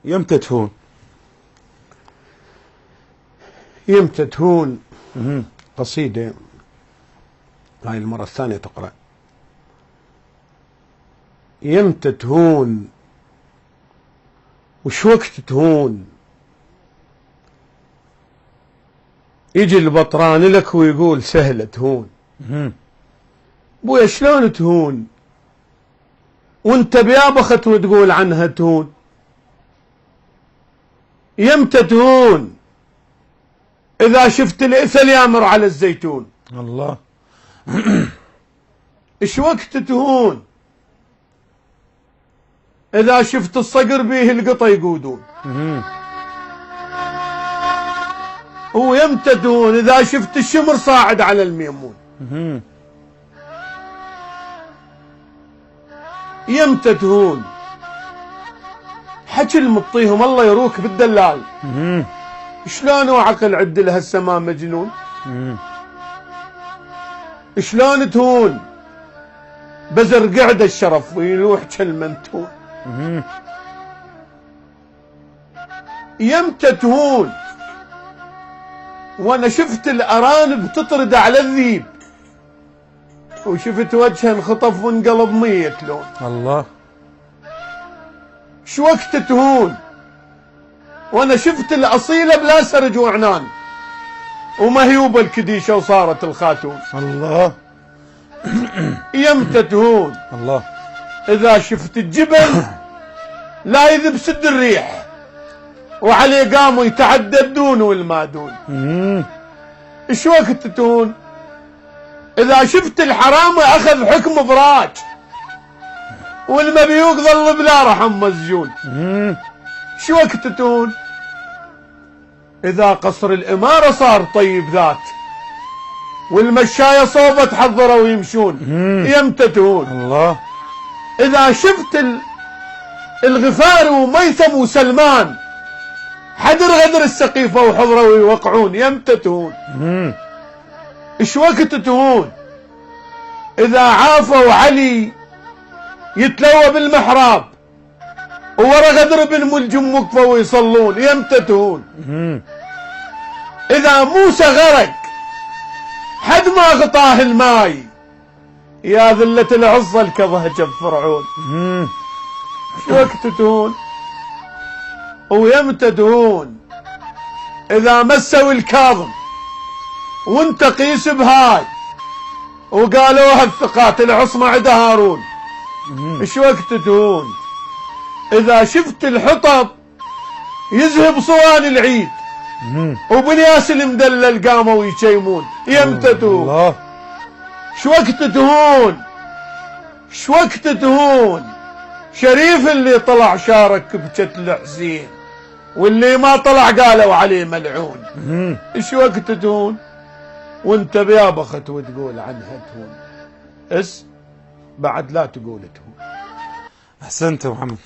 يمتى تهون؟ يمتى تهون. قصيدة هاي المرة الثانية تقرأ. يمتى تهون وش وقت تهون؟ يجي البطران لك ويقول سهلة تهون. بويا شلون تهون وانت بيابخت وتقول عنها تهون؟ يمتى تهون؟ اذا شفت الإثل يامر على الزيتون. الله. ايش وقت تهون؟ اذا شفت الصقر بيه القطا يقودون. ويمتى تهون؟ اذا شفت الشمر صاعد على الميمون. يمتى تهون؟ حكي المطيهم الله يروك بالدلال. شلون وعقل عدل هالسما مجنون؟ شلون تهون؟ بزر قعد الشرف ويلوح كالمنتون. يمتى تهون؟ وانا شفت الارانب تطرد على الذيب وشفت وجهه انخطف وانقلب 100 لون. الله. شو وقت تهون؟ وانا شفت الاصيله بلا سرج وعنان ومهيوبه الكديشه وصارت الخاتون. الله. يمتى تهون؟ الله. اذا شفت الجبل لا يذب سد الريح وعليه قاموا يتعددون والمادون. ايش وقت تهون؟ اذا شفت الحرامي اخذ حكم براج والمبيوق ظل بلا رحم مسجون. ايش وقت تهون؟ اذا قصر الاماره صار طيب ذات والمشايه صوبه تحضروا ويمشون. يمتى تهون؟ الله. اذا شفت الغفاري وميثم وسلمان حدر غدر السقيفه وحضروا ويوقعون. يمتى تهون؟ ايش وقت تهون؟ اذا عافوا علي يتلوى بالمحراب وورا غدر بن ملجم وقفوا ويصلون. يمتى تهون؟ اذا موسى غرق حد ما غطاه الماي يا ذلة العصا الكظهجة فرعون. شو وقت تهون؟ ويمتى تهون؟ اذا مسوا الكاظم وانت قيس بهاي وقالوها الثقات العصمة عند هارون. ايش وقت تهون؟ اذا شفت الحطب يذهب صوان العيد وبنياس المدلل قاموا يشيمون. يمتى تهون؟ الله. شو وقت تهون؟ شو وقت تهون؟ شريف اللي طلع شارك بقتل حسين واللي ما طلع قالوا عليه ملعون. ايش وقت تهون؟ وانت بيابخت وتقول عنها تهون. بعد لا تقول تهون. احسنت يا محمد.